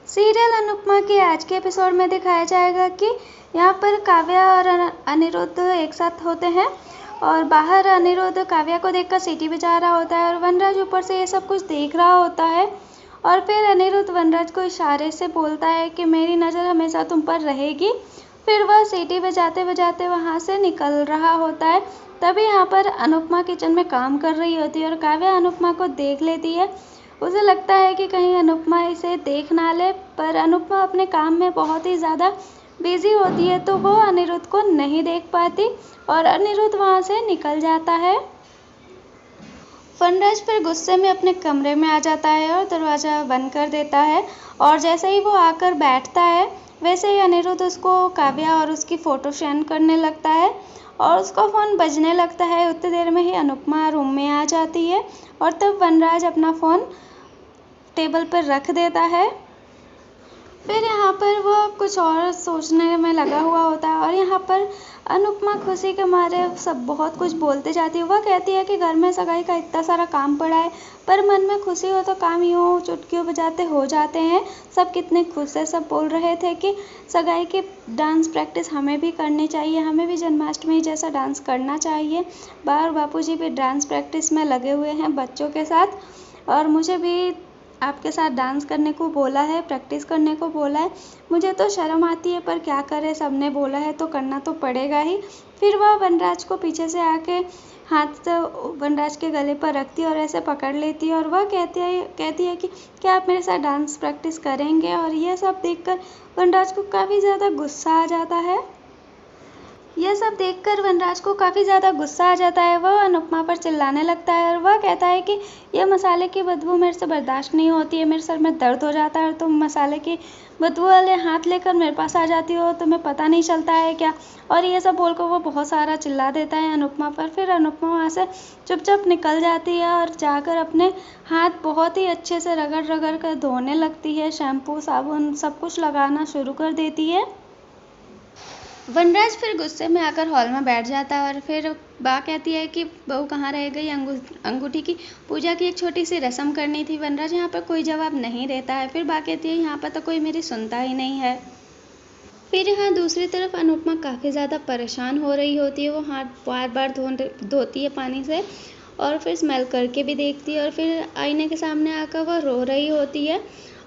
Serial Anupama के आज के एपिसोड में दिखाया जाएगा कि यहाँ पर काव्या और अनिरुद्ध एक साथ होते हैं और बाहर अनिरुद्ध काव्या को देखकर सीटी बजा रहा होता है और वनराज ऊपर से ये सब कुछ देख रहा होता है। और फिर अनिरुद्ध वनराज को इशारे से बोलता है कि मेरी नज़र हमेशा तुम पर रहेगी। फिर वह सीटी बजाते बजाते वहाँ से निकल रहा होता है। तभी यहाँ पर अनुपमा किचन में काम कर रही होती है और काव्या अनुपमा को देख लेती है। उसे लगता है कि कहीं अनुपमा इसे देख ना ले, पर अनुपमा अपने काम में बहुत ही ज़्यादा बिजी होती है तो वो अनिरुद्ध को नहीं देख पाती और अनिरुद्ध वहाँ से निकल जाता है। वनराज फिर गुस्से में अपने कमरे में आ जाता है और दरवाज़ा बंद कर देता है और जैसे ही वो आकर बैठता है वैसे ही अनिरुद्ध उसको काव्या और उसकी फ़ोटो सेंड करने लगता है और उसका फ़ोन बजने लगता है। उतनी देर में ही अनुपमा रूम में आ जाती है और तब वनराज अपना फ़ोन टेबल पर रख देता है। फिर यहाँ पर वो कुछ और सोचने में लगा हुआ होता है और यहाँ पर अनुपमा खुशी के मारे सब बहुत कुछ बोलते जाती है। वह कहती है कि घर में सगाई का इतना सारा काम पड़ा है, पर मन में खुशी हो तो काम यूँ चुटकियों बजाते हो जाते हैं। सब कितने खुश है, सब बोल रहे थे कि सगाई की डांस प्रैक्टिस हमें भी करनी चाहिए, हमें भी जन्माष्टमी जैसा डांस करना चाहिए। बाहर बापूजी भी डांस प्रैक्टिस में लगे हुए हैं बच्चों के साथ और मुझे भी आपके साथ डांस करने को बोला है, प्रैक्टिस करने को बोला है। मुझे तो शर्म आती है पर क्या करें, सबने बोला है तो करना तो पड़ेगा ही। फिर वह वनराज को पीछे से आके हाथ वनराज के गले पर रखती है और ऐसे पकड़ लेती है और वह कहती है कि क्या आप मेरे साथ डांस प्रैक्टिस करेंगे। और यह सब देखकर वनराज को काफ़ी ज़्यादा गुस्सा आ जाता है। यह सब देखकर वनराज को काफ़ी ज़्यादा गुस्सा आ जाता है। वह अनुपमा पर चिल्लाने लगता है और वह कहता है कि यह मसाले की बदबू मेरे से बर्दाश्त नहीं होती है, मेरे सर में दर्द हो जाता है और तुम मसाले की बदबू वाले हाथ लेकर मेरे पास आ जाती हो, तुम्हें पता नहीं चलता है क्या। और ये सब बोलकर वो बहुत सारा चिल्ला देता है अनुपमा पर। फिर अनुपमा वहाँ से चुपचाप निकल जाती है और जाकर अपने हाथ बहुत ही अच्छे से रगड़ रगड़ कर धोने लगती है। शैम्पू साबुन सब कुछ लगाना शुरू कर देती है। वनराज फिर गुस्से में आकर हॉल में बैठ जाता है और फिर बा कहती है कि बहू कहाँ रह गई, अंगूठी की पूजा की एक छोटी सी रस्म करनी थी। वनराज यहाँ पर कोई जवाब नहीं देता है। फिर बा कहती है यहाँ पर तो कोई मेरी सुनता ही नहीं है। फिर यहाँ दूसरी तरफ अनुपमा काफ़ी ज़्यादा परेशान हो रही होती है। वो हाथ बार बार धोती है पानी से और फिर स्मेल करके भी देखती है और फिर आईने के सामने आकर वह रो रही होती है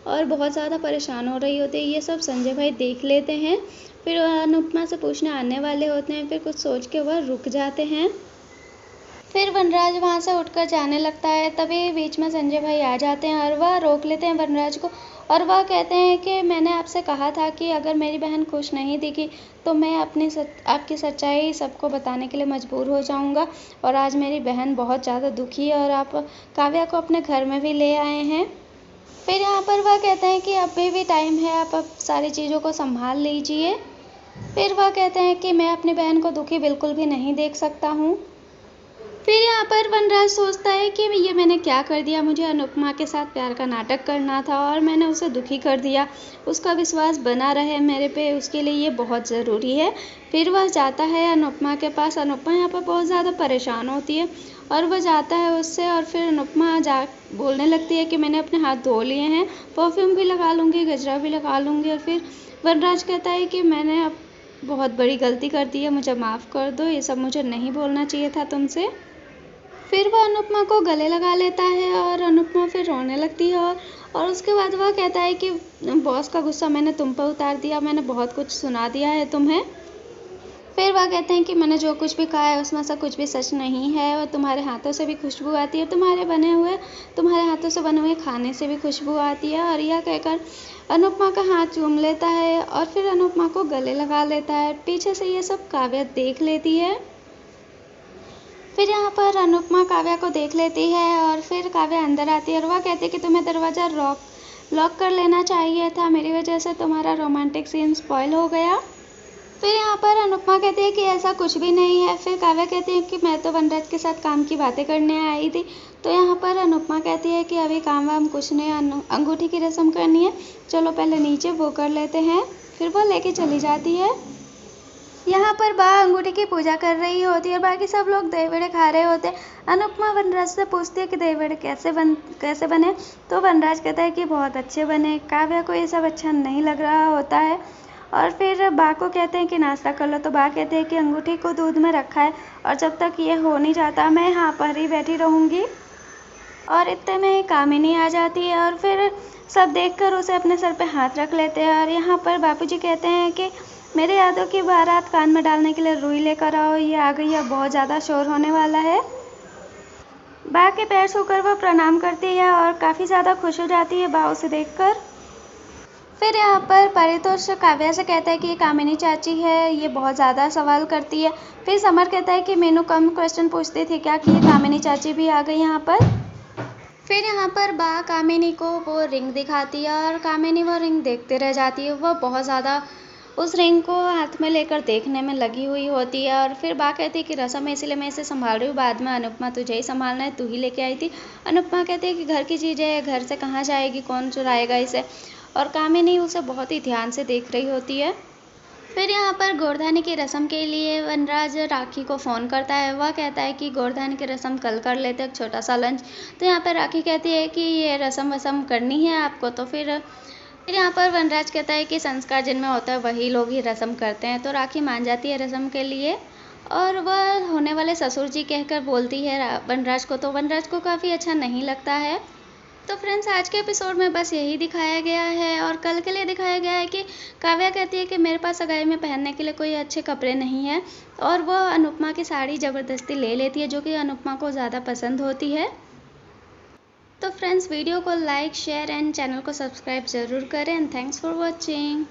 और बहुत ज़्यादा परेशान हो रही होती है। ये सब संजय भाई देख लेते हैं। फिर अनुपमा से पूछने आने वाले होते हैं। फिर कुछ सोच के वह रुक जाते हैं। फिर वनराज वहाँ से उठकर जाने लगता है। तभी बीच में संजय भाई आ जाते हैं और वह रोक लेते हैं वनराज को और वह कहते हैं कि मैंने आपसे कहा था कि अगर मेरी बहन खुश नहीं दिखी तो मैं आपकी सच्चाई सबको बताने के लिए मजबूर हो जाऊंगा। और आज मेरी बहन बहुत ज़्यादा दुखी है और आप काव्या को अपने घर में भी ले आए हैं। फिर यहाँ पर वह कहते हैं कि अभी भी टाइम है, आप अब सारी चीज़ों को संभाल लीजिए। फिर वह कहते हैं कि मैं अपनी बहन को दुखी बिल्कुल भी नहीं देख सकता हूँ। फिर यहाँ पर वनराज सोचता है कि ये मैंने क्या कर दिया, मुझे अनुपमा के साथ प्यार का नाटक करना था और मैंने उसे दुखी कर दिया। उसका विश्वास बना रहे मेरे पे, उसके लिए ये बहुत ज़रूरी है। फिर वह जाता है अनुपमा के पास। अनुपमा यहाँ पर बहुत ज़्यादा परेशान होती है और वह जाता है उससे और फिर अनुपमा बोलने लगती है कि मैंने अपने हाथ धो लिए हैं, परफ्यूम भी लगा लूँगी, गजरा भी लगा लूँगी। और फिर वनराज कहता है कि मैंने अब बहुत बड़ी गलती कर दी है, मुझे माफ़ कर दो, ये सब मुझे नहीं बोलना चाहिए था तुमसे। फिर वह अनुपमा को गले लगा लेता है और अनुपमा फिर रोने लगती है और उसके बाद वह कहता है कि बॉस का गुस्सा मैंने तुम पर उतार दिया, मैंने बहुत कुछ सुना दिया है तुम्हें। फिर वह कहते हैं कि मैंने जो कुछ भी कहा है उसमें से कुछ भी सच नहीं है और तुम्हारे हाथों से भी खुशबू आती है, तुम्हारे हाथों से बने हुए खाने से भी खुशबू आती है। और यह कहकर अनुपमा का हाथ चूम लेता है और फिर अनुपमा को गले लगा लेता है। पीछे से ये सब काव्या देख लेती है। फिर यहाँ पर अनुपमा काव्या को देख लेती है और फिर काव्या अंदर आती है और वह कहती है कि तुम्हें दरवाज़ा लॉक कर लेना चाहिए था, मेरी वजह से तुम्हारा रोमांटिक सीन स्पॉइल हो गया। फिर यहाँ पर अनुपमा कहती है कि ऐसा कुछ भी नहीं है। फिर काव्या कहती है कि मैं तो वनराज के साथ काम की बातें करने आई थी। तो यहाँ पर अनुपमा कहती है कि अभी काम वाम कुछ नहीं, अंगूठी की रस्म करनी है, चलो पहले नीचे वो कर लेते हैं। फिर वो लेके चली जाती है। यहाँ पर बा अंगूठी की पूजा कर रही होती है और बाकी सब लोग दही बड़े खा रहे होते हैं। अनुपमा वनराज से पूछती है कि दही बड़े कैसे बने, तो वनराज कहता है कि बहुत अच्छे बने। काव्या को ये सब अच्छा नहीं लग रहा होता है और फिर बा को कहते हैं कि नाश्ता कर लो, तो बा कहते हैं कि अंगूठी को दूध में रखा है और जब तक ये हो नहीं जाता मैं यहाँ पर ही बैठी रहूँगी। और इतने में ही कामिनी आ जाती है और फिर सब देखकर उसे अपने सर पे हाथ रख लेते हैं। और यहाँ पर बापूजी कहते हैं कि मेरे यादों की बारात कान में डालने के लिए रुई लेकर आओ, ये आ गई है, बहुत ज़्यादा शोर होने वाला है। बा के पैर छूकर वो प्रणाम करती है और काफ़ी ज़्यादा खुश हो जाती है बा उसे देखकर। फिर यहाँ पर परितोष काव्या से कहता है कि ये कामिनी चाची है, ये बहुत ज़्यादा सवाल करती है। फिर समर कहता है कि मीनू कम क्वेश्चन पूछती थी क्या, कि ये कामिनी चाची भी आ गई यहाँ पर। फिर यहाँ पर बा कामिनी को वो रिंग दिखाती है और कामिनी वो रिंग देखते रह जाती है। वो बहुत ज़्यादा उस रिंग को हाथ में लेकर देखने में लगी हुई होती है। और फिर बा कहती है कि रसम है इसलिए मैं इसे संभाल रही हूँ, बाद में अनुपमा तुझे ही संभालना है, तू ही लेके आई थी। अनुपमा कहती है कि घर की चीज़ है, घर से कहाँ जाएगी, कौन चुराएगा इसे। और कामिनी उसे बहुत ही ध्यान से देख रही होती है। फिर यहाँ पर गोवर्धन की रस्म के लिए वनराज राखी को फ़ोन करता है। वह कहता है कि गोवर्धन की रस्म कल कर लेते हैं, एक छोटा सा लंच। तो यहाँ पर राखी कहती है कि ये रस्म करनी है आपको, तो फिर यहाँ पर वनराज कहता है कि संस्कार जिनमें होता है वही लोग ही रस्म करते हैं। तो राखी मान जाती है रस्म के लिए और वह होने वाले ससुर जी कहकर बोलती है वनराज को, तो वनराज को काफ़ी अच्छा नहीं लगता है। तो फ्रेंड्स आज के एपिसोड में बस यही दिखाया गया है और कल के लिए दिखाया गया है कि काव्या कहती है कि मेरे पास सगाई में पहनने के लिए कोई अच्छे कपड़े नहीं है और वह अनुपमा की साड़ी ज़बरदस्ती ले लेती है, जो कि अनुपमा को ज़्यादा पसंद होती है। तो फ्रेंड्स वीडियो को लाइक शेयर एंड चैनल को सब्सक्राइब ज़रूर करें एंड थैंक्स फॉर वॉचिंग।